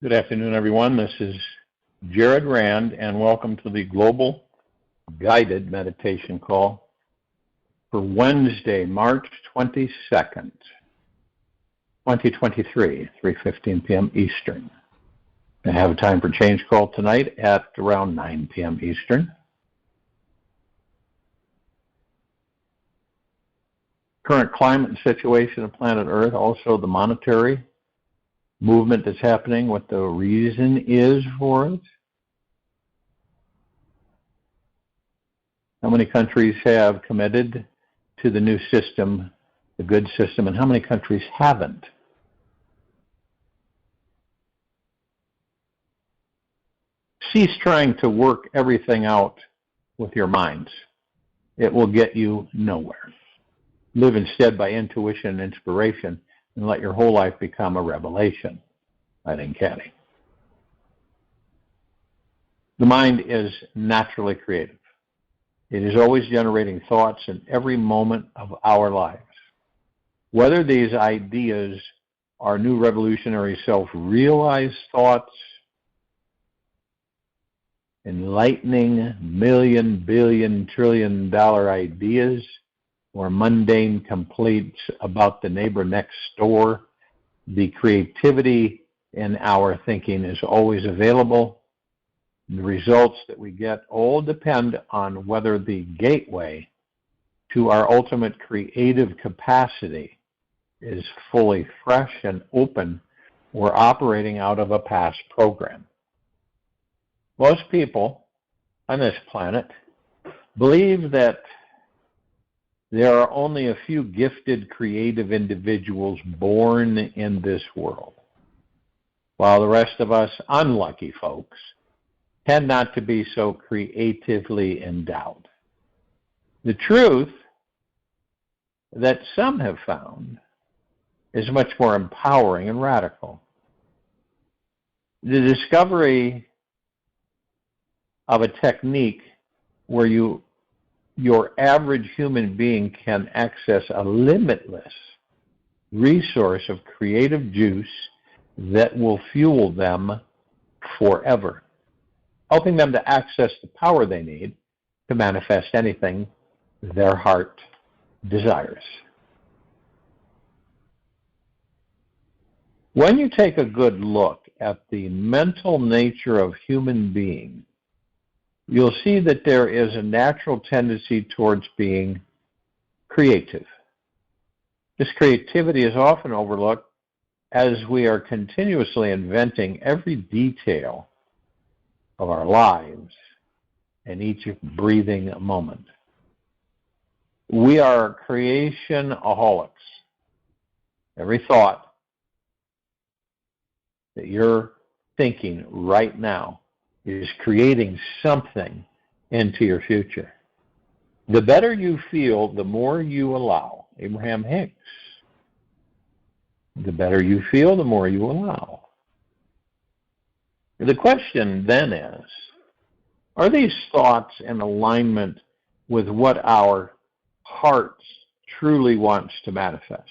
Good afternoon, everyone. This is Jared Rand, and welcome to the Global Guided Meditation Call for Wednesday, March 22nd, 2023, 3:15 p.m. Eastern. I have a time for change call tonight at around 9 p.m. Eastern. Current climate and situation of planet Earth, also the monetary movement that's happening, what the reason is for it. How many countries have committed to the new system, the good system, and how many countries haven't? Cease trying to work everything out with your minds. It will get you nowhere. Live instead by intuition and inspiration, and let your whole life become a revelation. I think, Caddy. The mind is naturally creative. It is always generating thoughts in every moment of our lives. Whether these ideas are new revolutionary self-realized thoughts, enlightening million, billion, trillion dollar ideas, or mundane complaints about the neighbor next door, the creativity in our thinking is always available. The results that we get all depend on whether the gateway to our ultimate creative capacity is fully fresh and open or operating out of a past program. Most people on this planet believe that there are only a few gifted, creative individuals born in this world, while the rest of us unlucky folks tend not to be so creatively endowed. The truth that some have found is much more empowering and radical. The discovery of a technique where your average human being can access a limitless resource of creative juice that will fuel them forever, helping them to access the power they need to manifest anything their heart desires. When you take a good look at the mental nature of human beings, you'll see that there is a natural tendency towards being creative. This creativity is often overlooked as we are continuously inventing every detail of our lives in each breathing moment. We are creationaholics. Every thought that you're thinking right now is creating something into your future. The better you feel, the more you allow. Abraham Hicks. The better you feel, the more you allow. The question then is, are these thoughts in alignment with what our heart truly wants to manifest?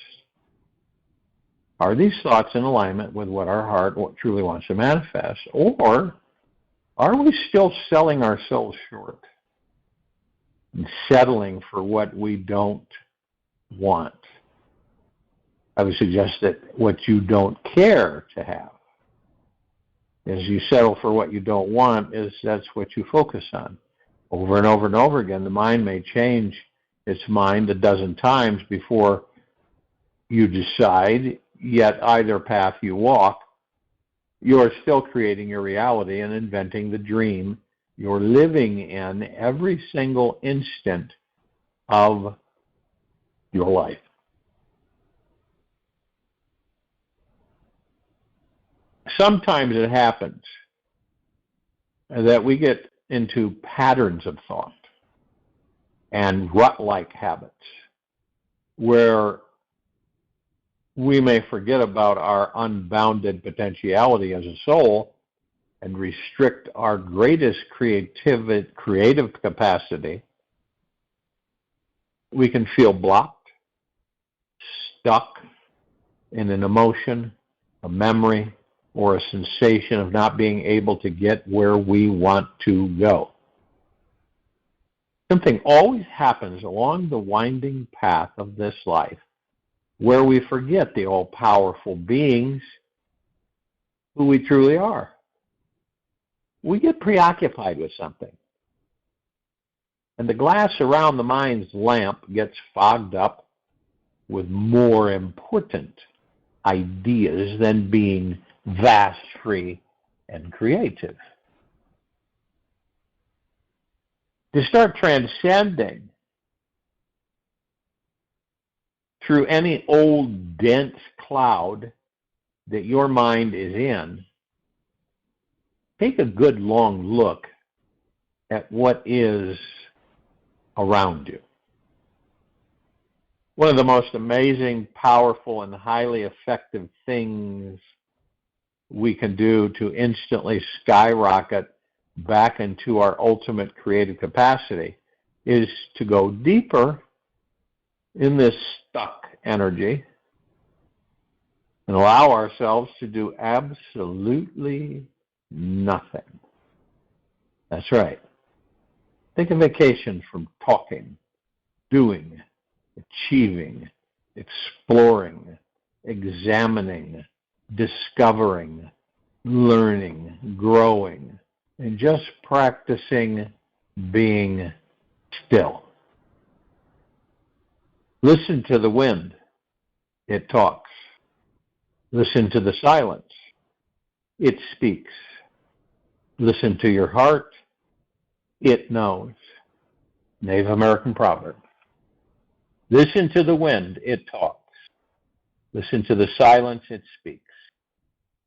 Are these thoughts in alignment with what our heart truly wants to manifest? Or are we still selling ourselves short and settling for what we don't want? I would suggest that what you don't care to have, as you settle for what you don't want, that's what you focus on. Over and over and over again, the mind may change its mind a dozen times before you decide, yet either path you walk, you are still creating your reality and inventing the dream you're living in every single instant of your life. Sometimes it happens that we get into patterns of thought and rut-like habits where we may forget about our unbounded potentiality as a soul and restrict our greatest creative capacity. We can feel blocked, stuck in an emotion, a memory, or a sensation of not being able to get where we want to go. Something always happens along the winding path of this life where we forget the all-powerful beings who we truly are. We get preoccupied with something, and the glass around the mind's lamp gets fogged up with more important ideas than being vast, free, and creative. To start transcending through any old dense cloud that your mind is in, take a good long look at what is around you. One of the most amazing, powerful, and highly effective things we can do to instantly skyrocket back into our ultimate creative capacity is to go deeper in this stuck energy and allow ourselves to do absolutely nothing. That's right. Take a vacation from talking, doing, achieving, exploring, examining, discovering, learning, growing, and just practicing being still. Listen to the wind. It talks. Listen to the silence. It speaks. Listen to your heart. It knows. Native American proverb. Listen to the wind. It talks. Listen to the silence. It speaks.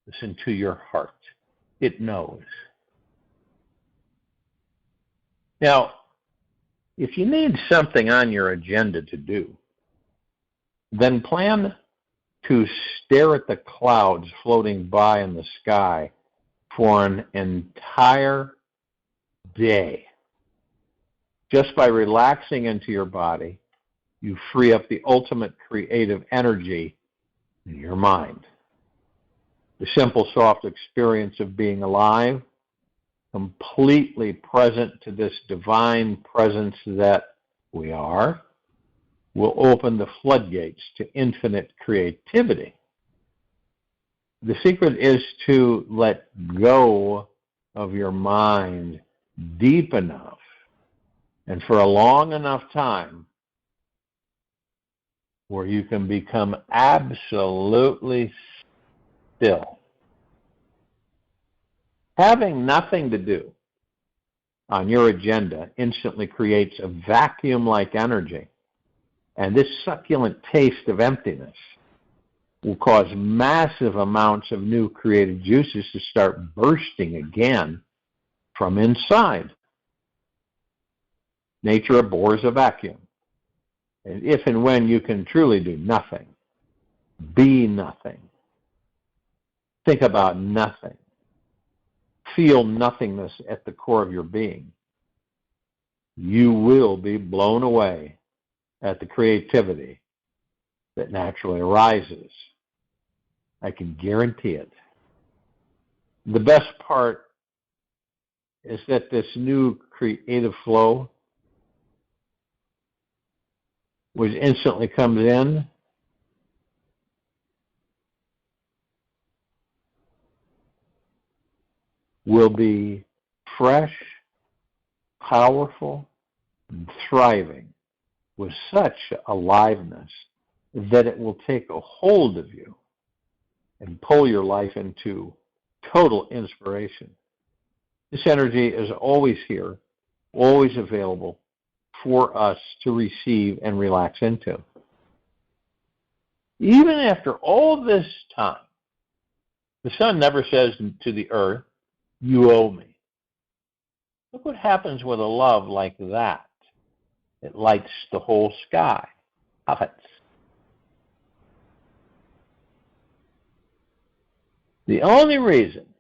Listen to your heart. It knows. Now, if you need something on your agenda to do, then plan to stare at the clouds floating by in the sky for an entire day. Just by relaxing into your body, you free up the ultimate creative energy in your mind. The simple, soft experience of being alive, completely present to this divine presence that we are, will open the floodgates to infinite creativity. The secret is to let go of your mind deep enough and for a long enough time where you can become absolutely still. Having nothing to do on your agenda instantly creates a vacuum-like energy, and this succulent taste of emptiness will cause massive amounts of new creative juices to start bursting again from inside. Nature abhors a vacuum. And if and when you can truly do nothing, be nothing, think about nothing, feel nothingness at the core of your being, you will be blown away at the creativity that naturally arises. I can guarantee it. The best part is that this new creative flow, which instantly comes in, will be fresh, powerful, and thriving with such aliveness that it will take a hold of you and pull your life into total inspiration. This energy is always here, always available for us to receive and relax into. Even after all this time, the sun never says to the earth, "You owe me." Look what happens with a love like that. It lights the whole sky. Puffets. The only reason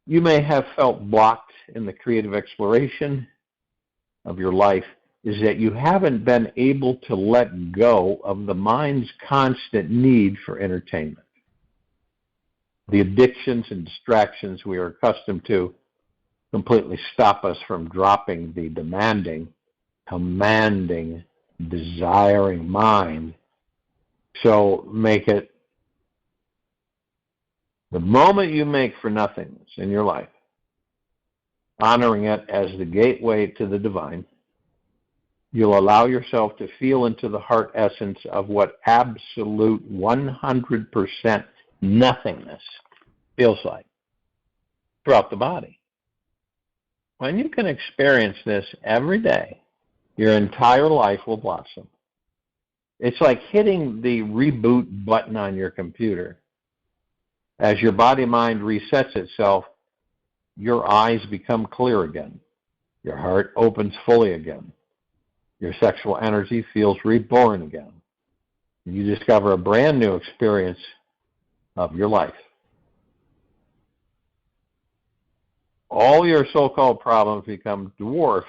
you may have felt blocked in the creative exploration of your life is that you haven't been able to let go of the mind's constant need for entertainment. The addictions and distractions we are accustomed to completely stop us from dropping the demanding, commanding, desiring mind. So make it the moment you make for nothingness in your life, honoring it as the gateway to the divine, you'll allow yourself to feel into the heart essence of what absolute 100% nothingness feels like throughout the body. When you can experience this every day, your entire life will blossom. It's like hitting the reboot button on your computer. As your body-mind resets itself, your eyes become clear again. Your heart opens fully again. Your sexual energy feels reborn again. You discover a brand new experience of your life. All your so-called problems become dwarfed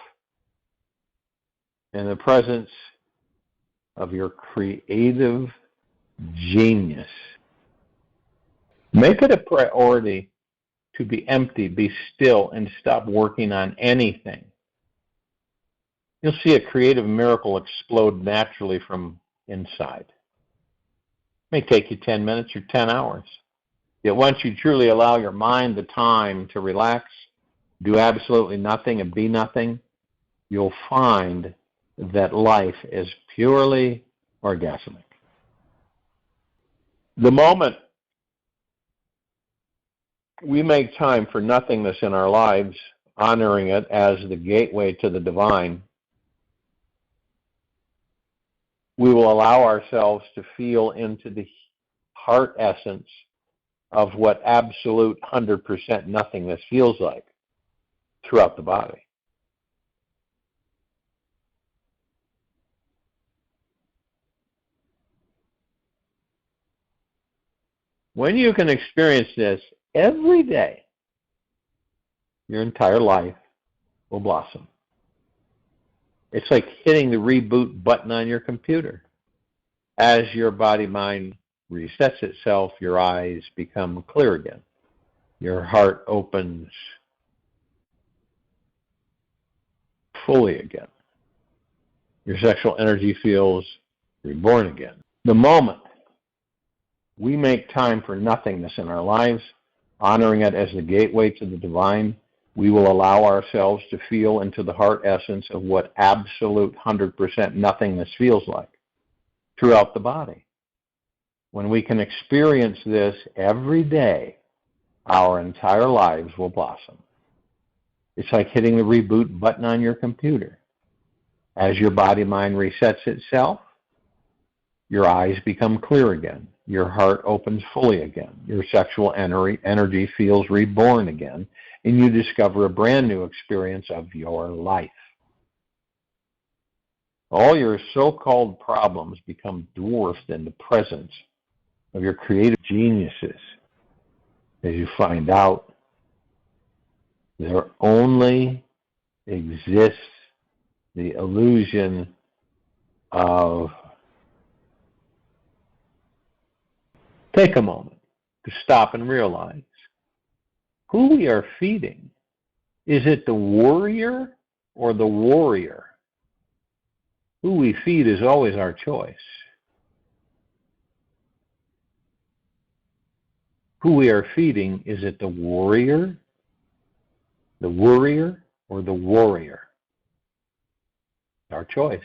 in the presence of your creative genius. Make it a priority to be empty, be still, and stop working on anything. You'll see a creative miracle explode naturally from inside. It may take you 10 minutes or 10 hours. Yet once you truly allow your mind the time to relax, do absolutely nothing and be nothing, you'll find that life is purely orgasmic. The moment we make time for nothingness in our lives, honoring it as the gateway to the divine, we will allow ourselves to feel into the heart essence of what absolute 100% nothingness feels like throughout the body. When you can experience this every day, your entire life will blossom. It's like hitting the reboot button on your computer. As your body-mind resets itself, your eyes become clear again. Your heart opens fully again. Your sexual energy feels reborn again. The moment we make time for nothingness in our lives, honoring it as the gateway to the divine, we will allow ourselves to feel into the heart essence of what absolute 100% nothingness feels like throughout the body. When we can experience this every day, our entire lives will blossom. It's like hitting the reboot button on your computer. As your body-mind resets itself, your eyes become clear again. Your heart opens fully again. Your sexual energy feels reborn again, and you discover a brand new experience of your life. All your so-called problems become dwarfed in the presence of your creative geniuses as you find out there only exists the illusion of. Take a moment to stop and realize who we are feeding. Is it the warrior or the warrior? Who we feed is always our choice. Who we are feeding, is it the warrior, or the warrior? Our choice.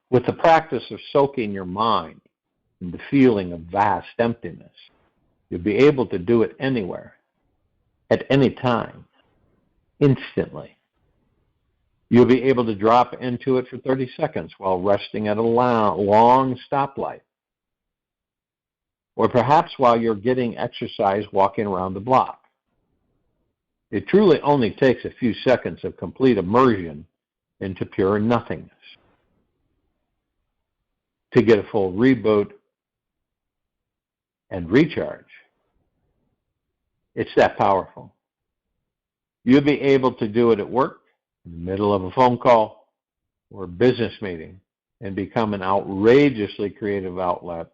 With the practice of soaking your mind in the feeling of vast emptiness, you'll be able to do it anywhere, at any time, instantly. You'll be able to drop into it for 30 seconds while resting at a long stoplight, or perhaps while you're getting exercise walking around the block. It truly only takes a few seconds of complete immersion into pure nothingness to get a full reboot and recharge. It's that powerful. You'll be able to do it at work, in the middle of a phone call, or a business meeting, and become an outrageously creative outlet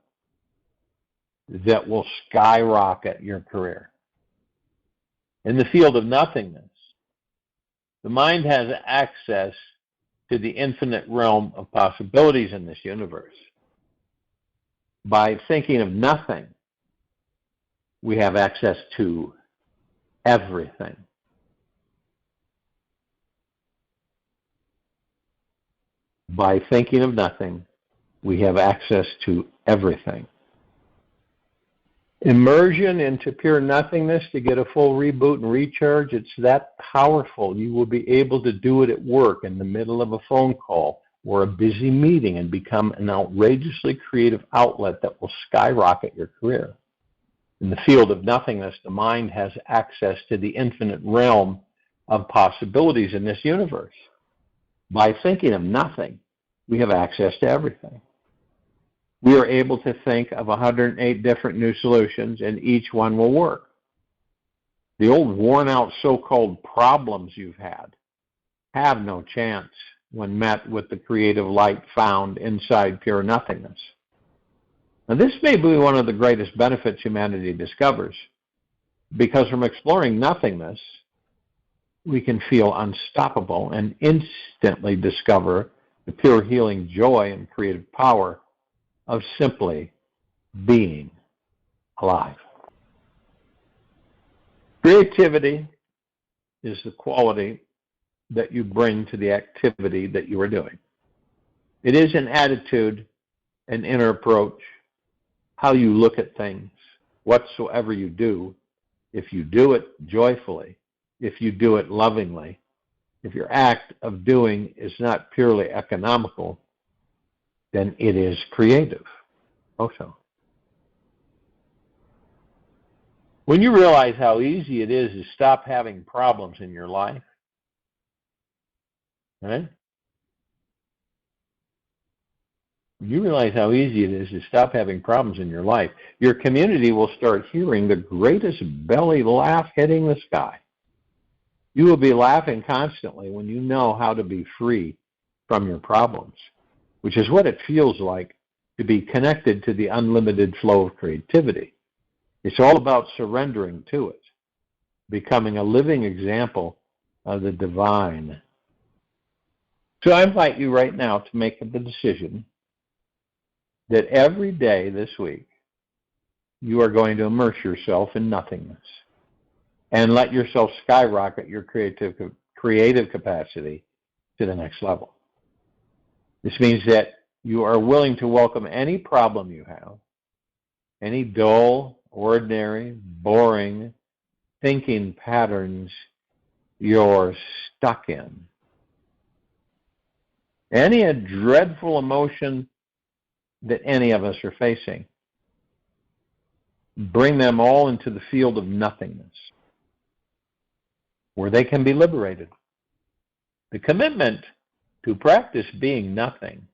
that will skyrocket your career. In the field of nothingness, the mind has access to the infinite realm of possibilities in this universe. By thinking of nothing, we have access to everything. By thinking of nothing, we have access to everything. Immersion into pure nothingness to get a full reboot and recharge, it's that powerful. You will be able to do it at work, in the middle of a phone call, or a busy meeting, and become an outrageously creative outlet that will skyrocket your career. In the field of nothingness, the mind has access to the infinite realm of possibilities in this universe. By thinking of nothing, we have access to everything. We are able to think of 108 different new solutions, and each one will work. The old worn-out so-called problems you've had have no chance when met with the creative light found inside pure nothingness. Now, this may be one of the greatest benefits humanity discovers, because from exploring nothingness, we can feel unstoppable and instantly discover the pure healing joy and creative power of simply being alive. Creativity is the quality that you bring to the activity that you are doing. It is an attitude, an inner approach, how you look at things, whatsoever you do. If you do it joyfully, if you do it lovingly, if your act of doing is not purely economical, then it is creative also. When you realize how easy it is to stop having problems in your life, right? When you realize how easy it is to stop having problems in your life, your community will start hearing the greatest belly laugh hitting the sky. You will be laughing constantly when you know how to be free from your problems, which is what it feels like to be connected to the unlimited flow of creativity. It's all about surrendering to it, becoming a living example of the divine. So I invite you right now to make the decision that every day this week you are going to immerse yourself in nothingness and let yourself skyrocket your creative capacity to the next level. This means that you are willing to welcome any problem you have, any dull, ordinary, boring thinking patterns you're stuck in, any dreadful emotion that any of us are facing. Bring them all into the field of nothingness, where they can be liberated. The commitment to practice being nothing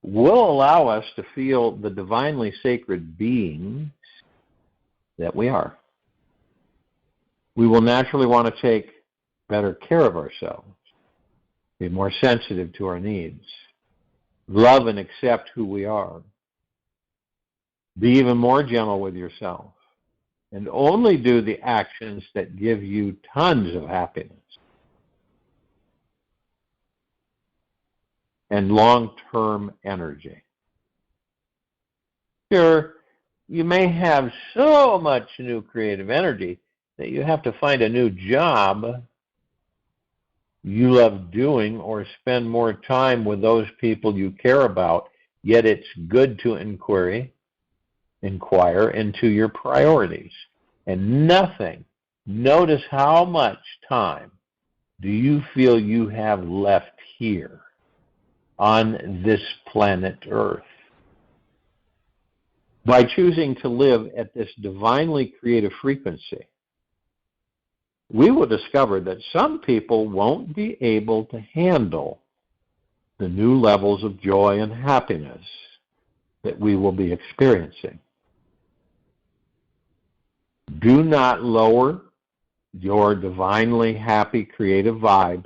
will allow us to feel the divinely sacred beings that we are. We will naturally want to take better care of ourselves, be more sensitive to our needs, love and accept who we are, be even more gentle with yourself, and only do the actions that give you tons of happiness and long-term energy. Sure, you may have so much new creative energy that you have to find a new job you love doing or spend more time with those people you care about, yet it's good to inquire into your priorities. And notice how much time do you feel you have left here on this planet Earth. By choosing to live at this divinely creative frequency, we will discover that some people won't be able to handle the new levels of joy and happiness that we will be experiencing. Do not lower your divinely happy creative vibe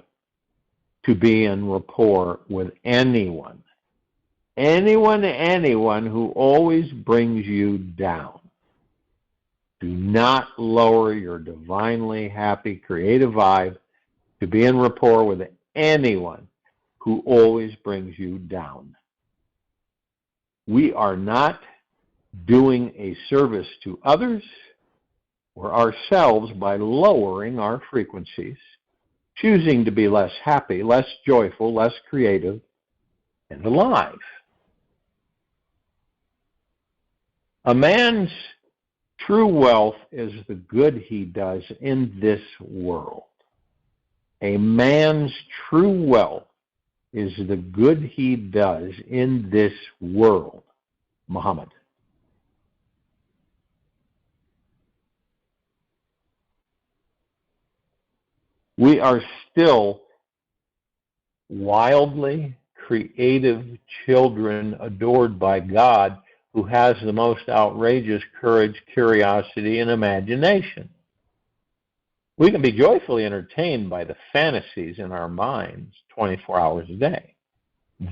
to be in rapport with anyone anyone who always brings you down. Do not lower your divinely happy, creative vibe to be in rapport with anyone who always brings you down. We are not doing a service to others or ourselves by lowering our frequencies, choosing to be less happy, less joyful, less creative, and alive. A man's true wealth is the good he does in this world. A man's true wealth is the good he does in this world. Muhammad. We are still wildly creative children adored by God, who has the most outrageous courage, curiosity, and imagination. We can be joyfully entertained by the fantasies in our minds 24 hours a day.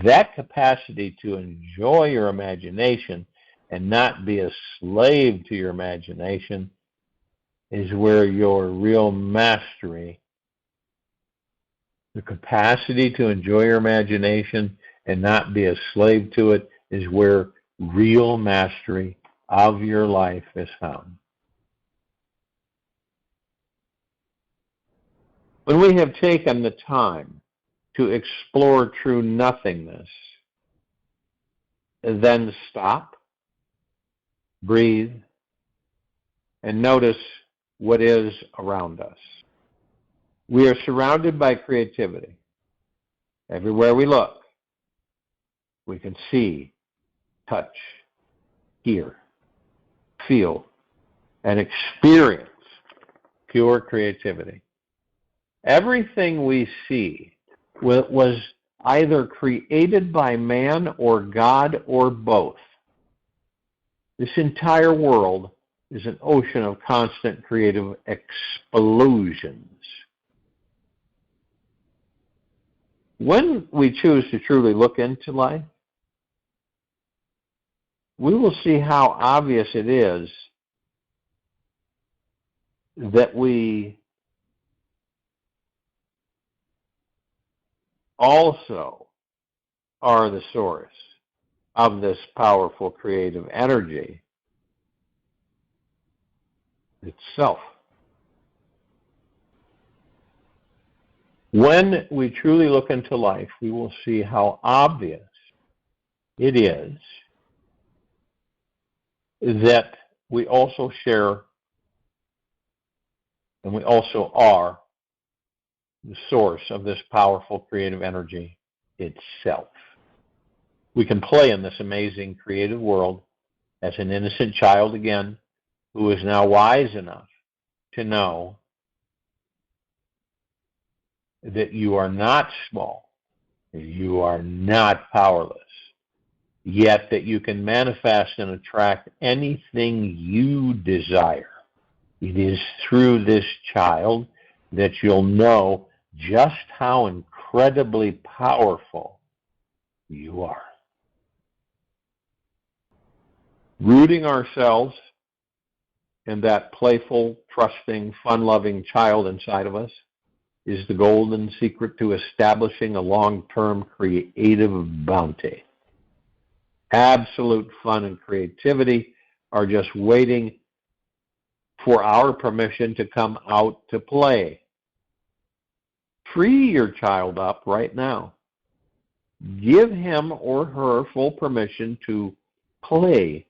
That capacity to enjoy your imagination and not be a slave to your imagination is where your real mastery, the capacity to enjoy your imagination and not be a slave to it, is where real mastery of your life is found. When we have taken the time to explore true nothingness, then stop, breathe, and notice what is around us. We are surrounded by creativity. Everywhere we look, we can see, touch, hear, feel, and experience pure creativity. Everything we see was either created by man or God or both. This entire world is an ocean of constant creative explosions. When we choose to truly look into life, we will see how obvious it is that we also are the source of this powerful creative energy itself. When we truly look into life, we will see how obvious it is that we also share and we also are the source of this powerful creative energy itself. We can play in this amazing creative world as an innocent child again, who is now wise enough to know that you are not small, you are not powerless, yet that you can manifest and attract anything you desire. It is through this child that you'll know just how incredibly powerful you are. Rooting ourselves in that playful, trusting, fun-loving child inside of us is the golden secret to establishing a long-term creative bounty. Absolute fun and creativity are just waiting for our permission to come out to play. Free your child up right now. Give him or her full permission to play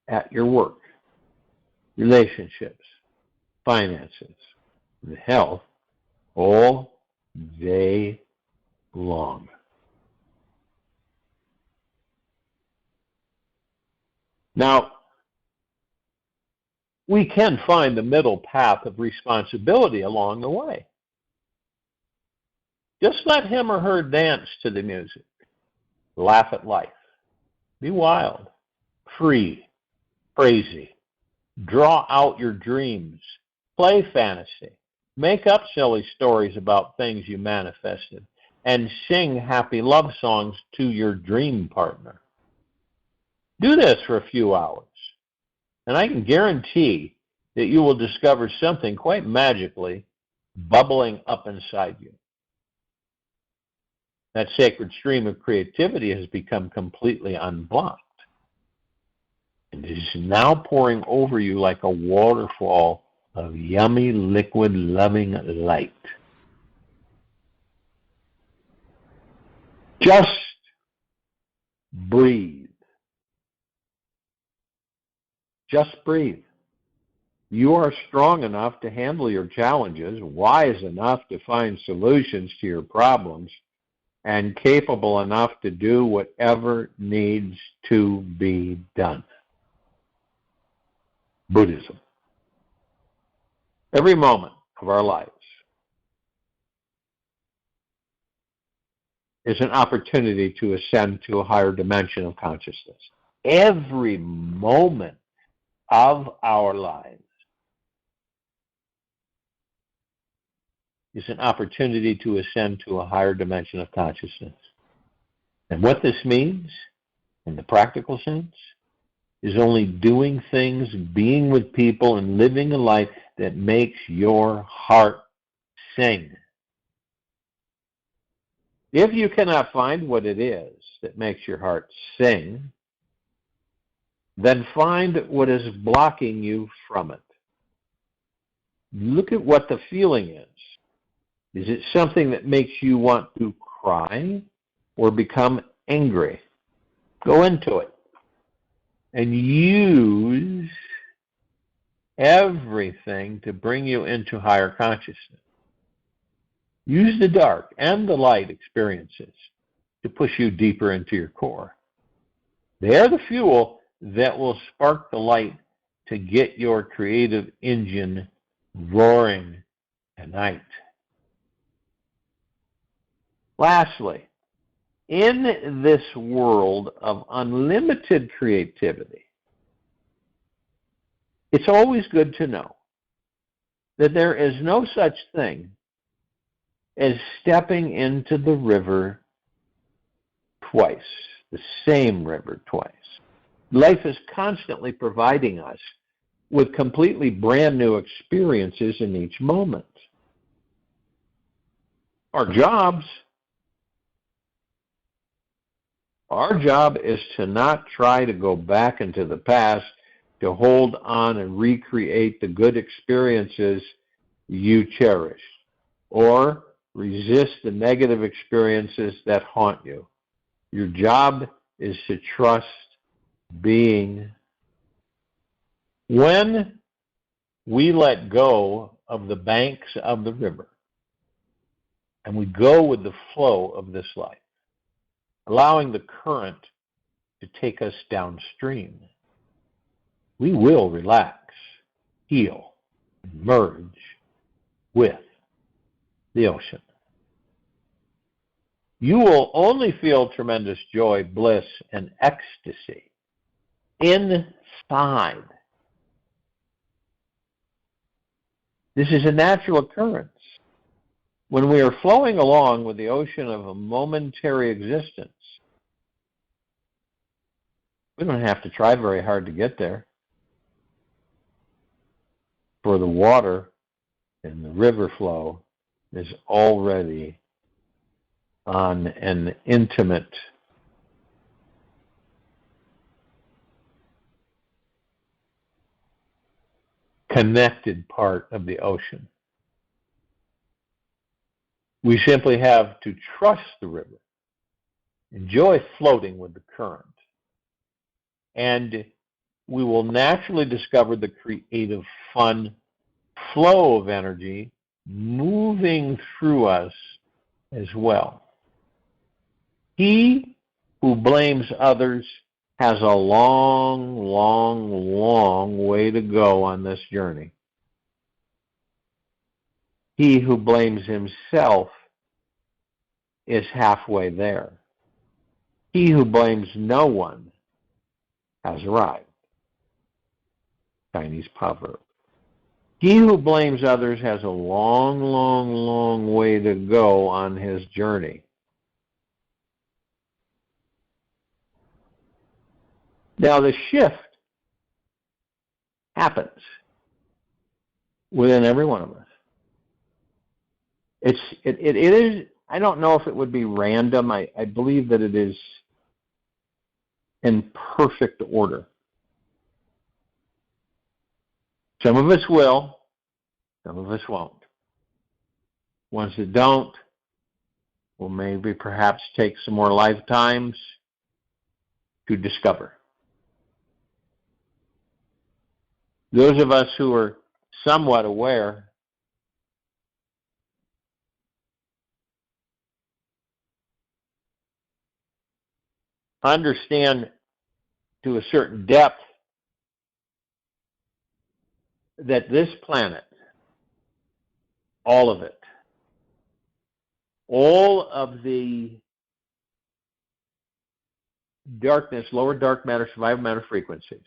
at your work, relationships, finances, and health all day long. Now, we can find the middle path of responsibility along the way. Just let him or her dance to the music. Laugh at life. Be wild, free, crazy. Draw out your dreams. Play fantasy. Make up silly stories about things you manifested. and sing happy love songs to your dream partner. Do this for a few hours, and I can guarantee that you will discover something quite magically bubbling up inside you. That sacred stream of creativity has become completely unblocked. It is now pouring over you like a waterfall of yummy, liquid, loving light. Just breathe. Just breathe. You are strong enough to handle your challenges, wise enough to find solutions to your problems, and capable enough to do whatever needs to be done. Buddhism. Every moment of our lives is an opportunity to ascend to a higher dimension of consciousness. Every moment of our lives is an opportunity to ascend to a higher dimension of consciousness. And what this means, in the practical sense, is only doing things, being with people, and living a life that makes your heart sing. If you cannot find what it is that makes your heart sing, then find what is blocking you from it. Look at what the feeling is. Is it something that makes you want to cry or become angry? Go into it and use everything to bring you into higher consciousness. Use the dark and the light experiences to push you deeper into your core. They are the fuel that will spark the light to get your creative engine roaring tonight. Lastly, in this world of unlimited creativity, it's always good to know that there is no such thing as stepping into the river twice, the same river twice. Life is constantly providing us with completely brand new experiences in each moment. Our job is to not try to go back into the past to hold on and recreate the good experiences you cherish, or resist the negative experiences that haunt you. Your job is to trust being. When we let go of the banks of the river and we go with the flow of this life, allowing the current to take us downstream, we will relax, heal, and merge with the ocean. You will only feel tremendous joy, bliss, and ecstasy inside. This is a natural occurrence. When we are flowing along with the ocean of a momentary existence, we don't have to try very hard to get there. For the water and the river flow is already on an intimate connected part of the ocean. We simply have to trust the river, enjoy floating with the current, and we will naturally discover the creative, fun flow of energy moving through us as well. He who blames others has a long, long, long way to go on this journey. He who blames himself is halfway there. He who blames no one has arrived. Chinese proverb. He who blames others has a long, long, long way to go on his journey. Now the shift happens within every one of us. It is, I don't know if it would be random. I believe that it is in perfect order. Some of us will, some of us won't. Ones that don't will maybe perhaps take some more lifetimes to discover. Those of us who are somewhat aware understand to a certain depth that this planet, all of it, all of the darkness, lower dark matter, survival matter frequencies,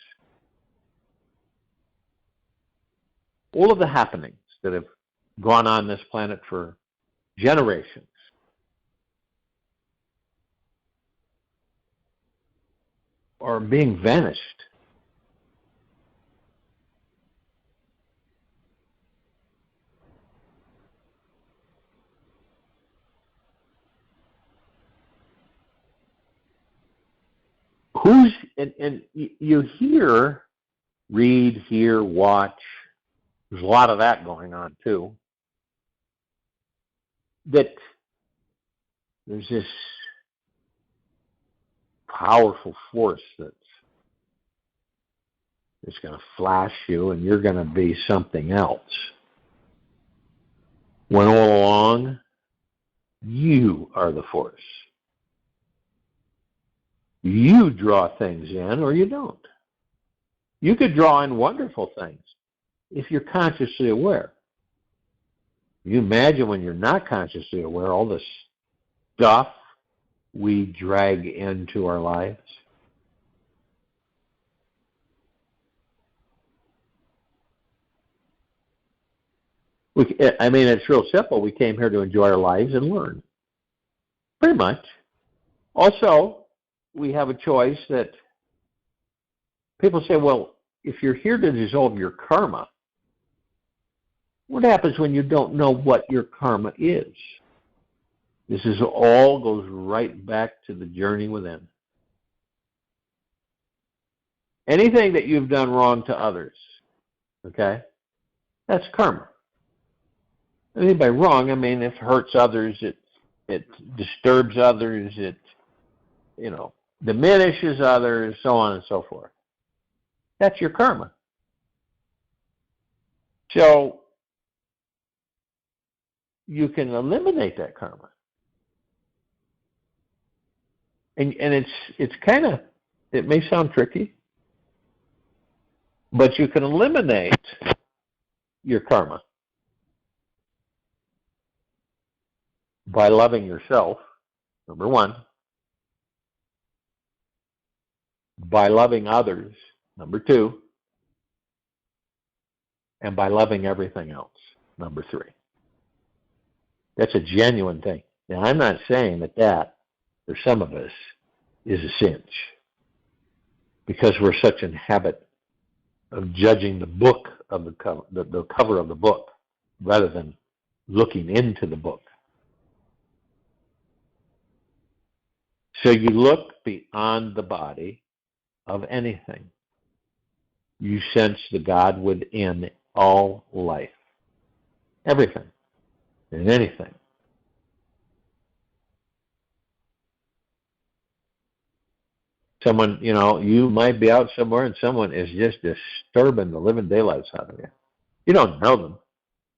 all of the happenings that have gone on this planet for generations are being vanished. And you hear, read, hear, watch, there's a lot of that going on too, that there's this powerful force that's going to flash you and you're going to be something else. When all along, you are the force. You draw things in or you don't. You could draw in wonderful things if you're consciously aware. You imagine when you're not consciously aware, all this stuff we drag into our lives. I mean, it's real simple. We came here to enjoy our lives and learn. Pretty much. Also, we have a choice that people say, well, if you're here to dissolve your karma, what happens when you don't know what your karma is? This is all goes right back to the journey within. Anything that you've done wrong to others, okay, that's karma. I mean, by wrong, I mean it hurts others, it disturbs others, it, diminishes others, so on and so forth. That's your karma. So you can eliminate that karma. And it's kind of, it may sound tricky, but you can eliminate your karma by loving yourself, number one, by loving others, number two, and by loving everything else, number three. That's a genuine thing. Now, I'm not saying that, for some of us, is a cinch, because we're such in habit of judging the book of the cover of the book, rather than looking into the book. So you look beyond the body of anything. You sense the God within all life. Everything and anything. Someone, you might be out somewhere and someone is just disturbing the living daylights out of you. You don't know them,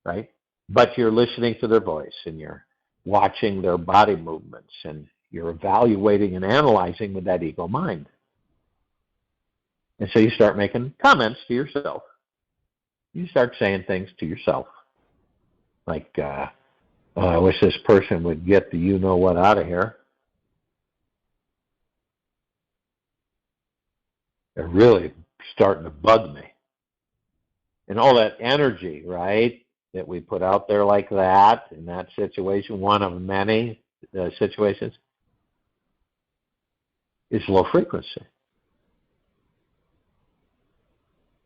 right? But you're listening to their voice and you're watching their body movements and you're evaluating and analyzing with that ego mind. And so you start making comments to yourself. You start saying things to yourself. Like, I wish this person would get the you-know-what out of here. They're really starting to bug me. And all that energy, right, that we put out there like that, in that situation, one of many situations, is low frequency.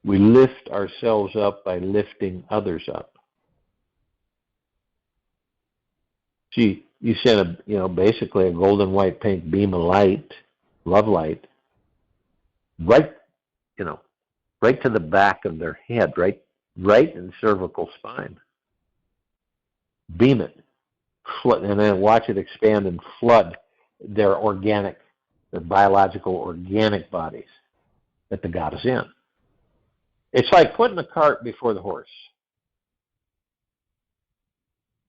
We lift ourselves up by lifting others up. See, you send basically a golden white pink beam of light, love light, right to the back of their head, right in cervical spine. Beam it, and then watch it expand and flood their biological organic bodies that the God is in. It's like putting the cart before the horse.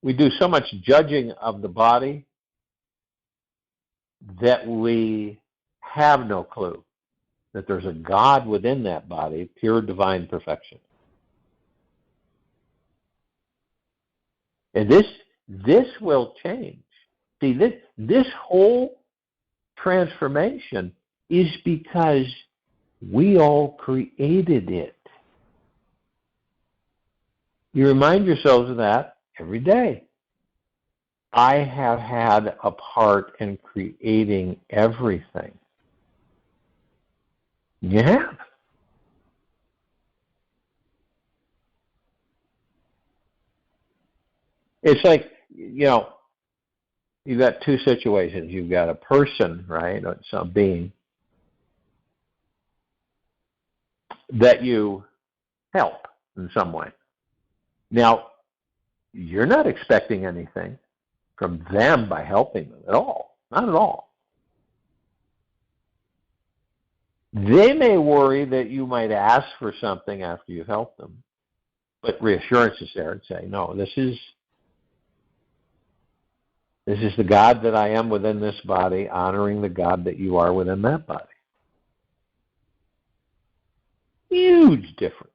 We do so much judging of the body that we have no clue that there's a God within that body, pure divine perfection. And this will change. See, this whole transformation is because we all created it. You remind yourselves of that every day. I have had a part in creating everything. You have. It's like, you've got two situations. You've got a person, right, or some being that you help in some way. Now, you're not expecting anything from them by helping them at all. Not at all. They may worry that you might ask for something after you've helped them, but reassurance is there and say, no, this is the God that I am within this body, honoring the God that you are within that body. Huge difference.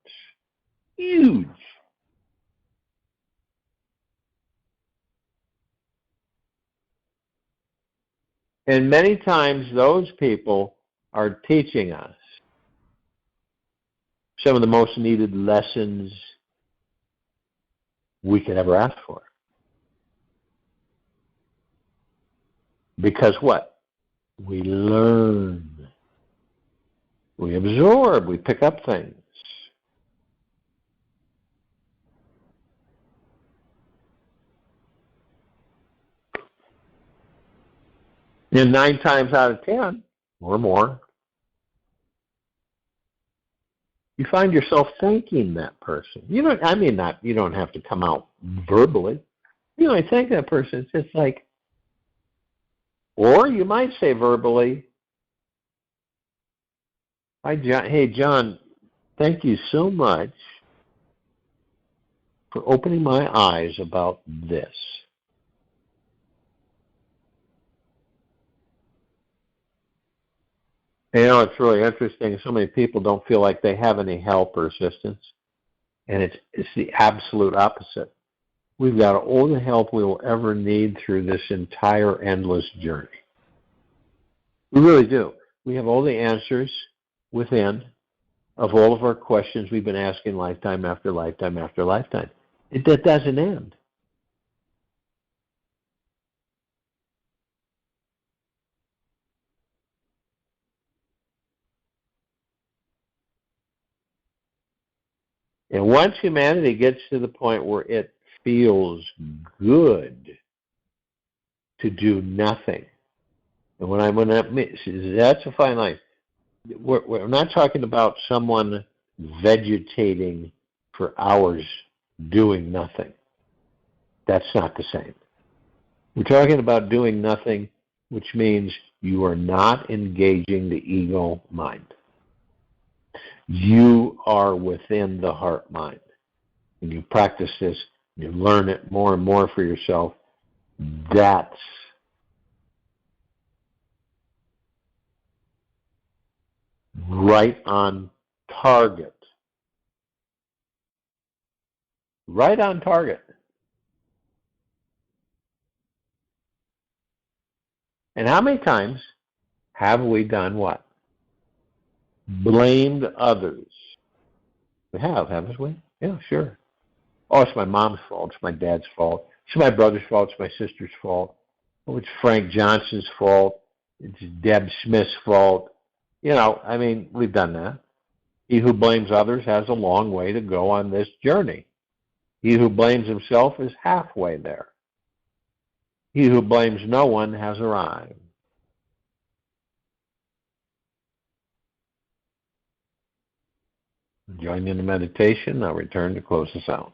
Huge. And many times those people are teaching us some of the most needed lessons we could ever ask for. Because what? We learn. We absorb. We pick up things. And 9 times out of 10, or more, you find yourself thanking that person. You don't have to come out verbally. I thank that person. It's just like, or you might say verbally, hey, John, thank you so much for opening my eyes about this. It's really interesting. So many people don't feel like they have any help or assistance. And it's the absolute opposite. We've got all the help we will ever need through this entire endless journey. We really do. We have all the answers within of all of our questions we've been asking lifetime after lifetime after lifetime. That doesn't end. And once humanity gets to the point where it feels good to do nothing, and that's a fine line. We're not talking about someone vegetating for hours doing nothing. That's not the same. We're talking about doing nothing, which means you are not engaging the ego mind. You are within the heart mind. And you practice this, you learn it more and more for yourself. That's right on target. Right on target. And how many times have we done what? Blamed others. We have, haven't we? Yeah, sure. Oh, it's my mom's fault. It's my dad's fault. It's my brother's fault. It's my sister's fault. Oh, it's Frank Johnson's fault. It's Deb Smith's fault. We've done that. He who blames others has a long way to go on this journey. He who blames himself is halfway there. He who blames no one has arrived. Join in the meditation. I'll return to close the sound.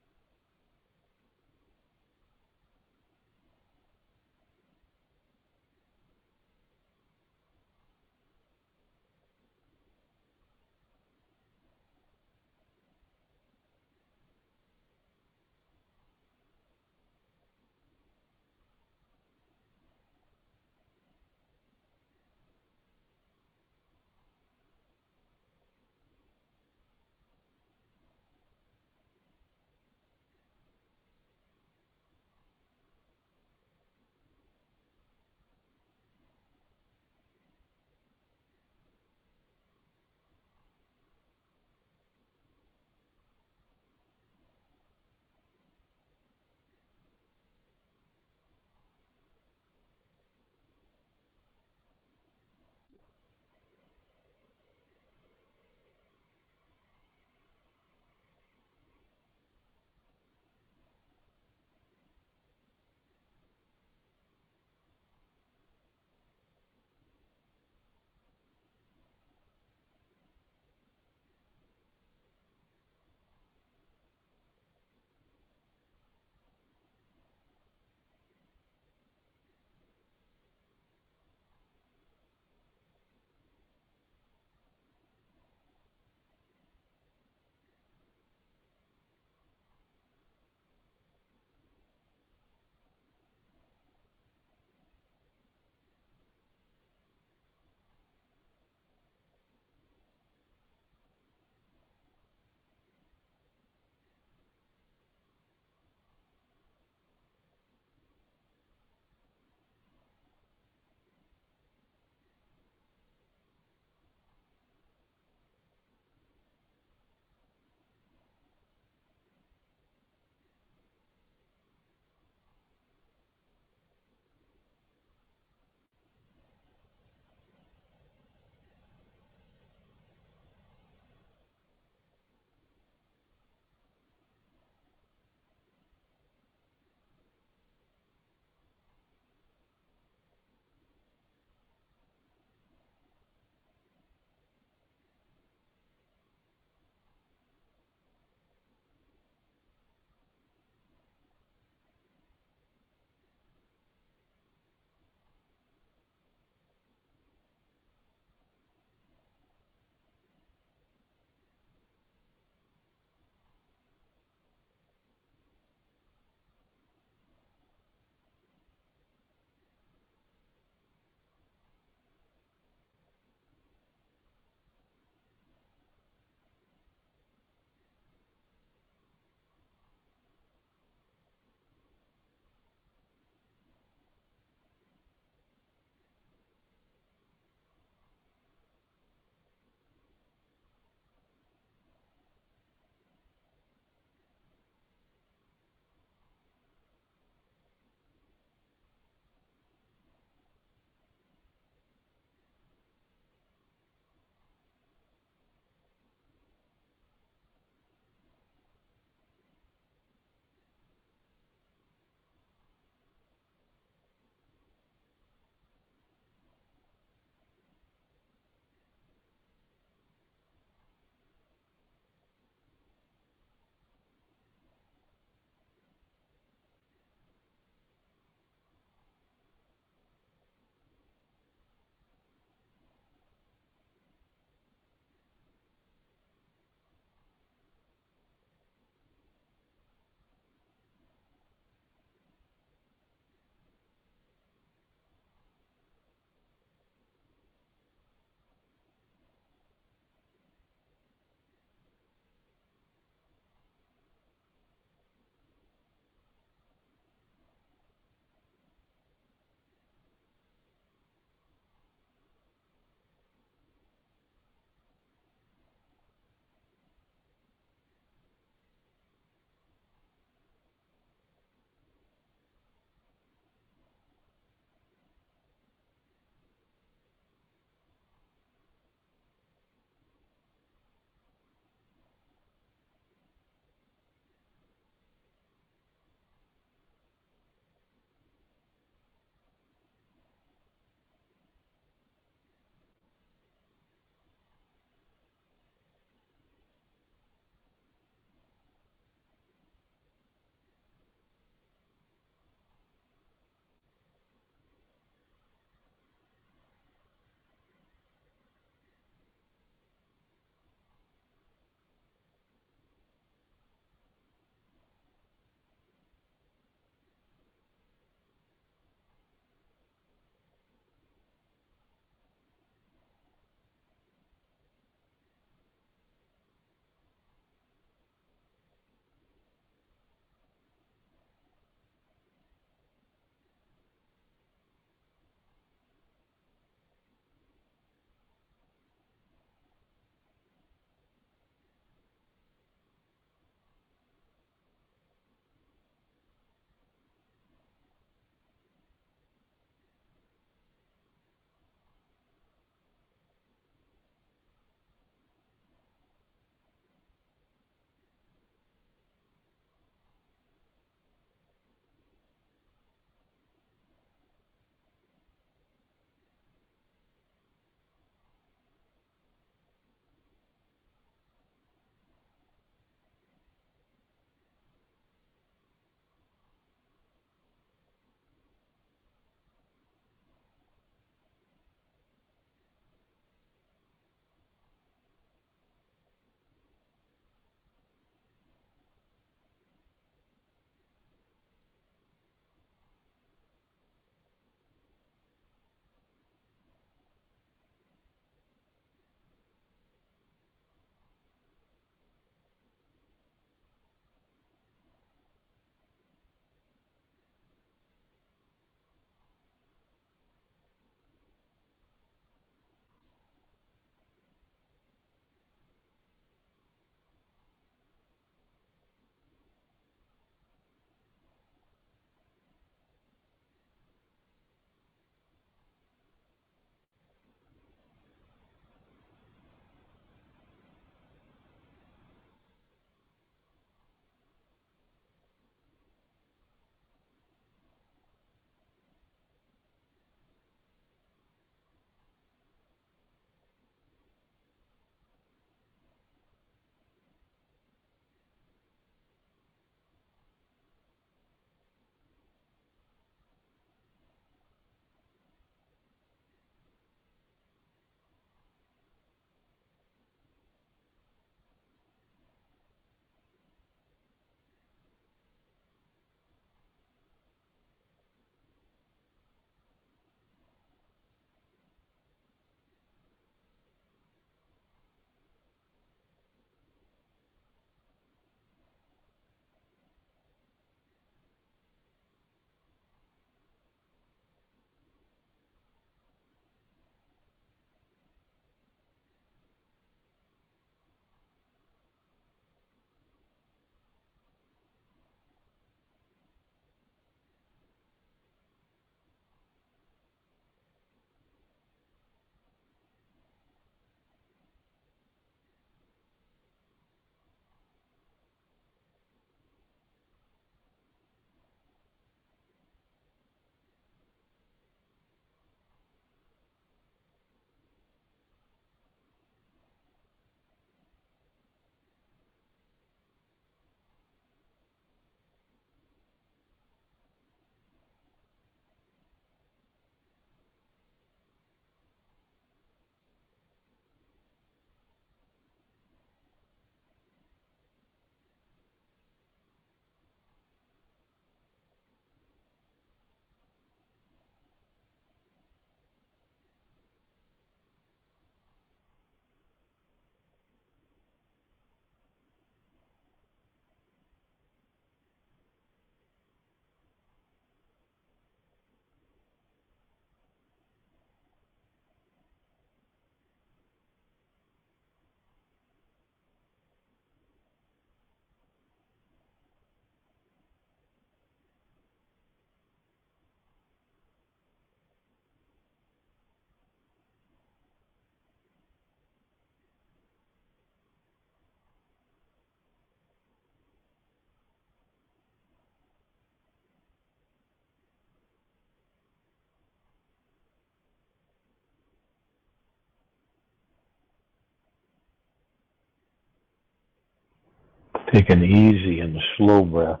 Take an easy and slow breath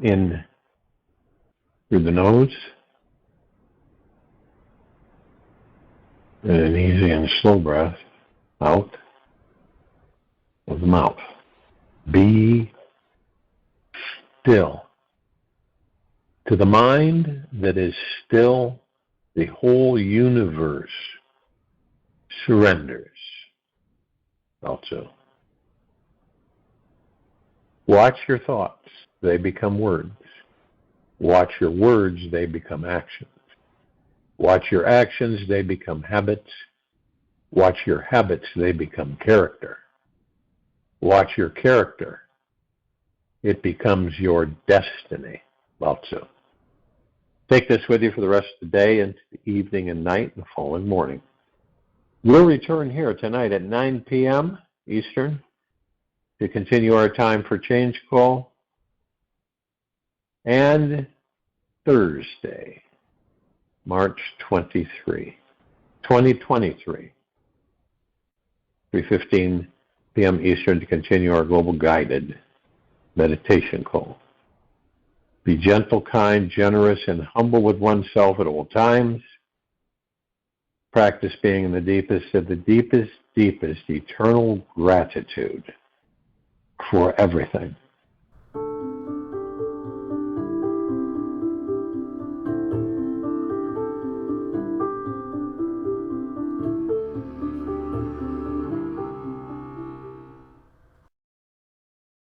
in through the nose, and an easy and slow breath out of the mouth. Be still. To the mind that is still, the whole universe surrenders. Also, watch your thoughts. They become words. Watch your words. They become actions. Watch your actions. They become habits. Watch your habits. They become character. Watch your character. It becomes your destiny. Also, take this with you for the rest of the day, into the evening and night, and the following morning. We'll return here tonight at 9 p.m. Eastern to continue our time for change call. And Thursday, March 23, 2023, 3:15 p.m. Eastern to continue our global guided meditation call. Be gentle, kind, generous, and humble with oneself at all times. Practice being in the deepest of the deepest eternal gratitude for everything.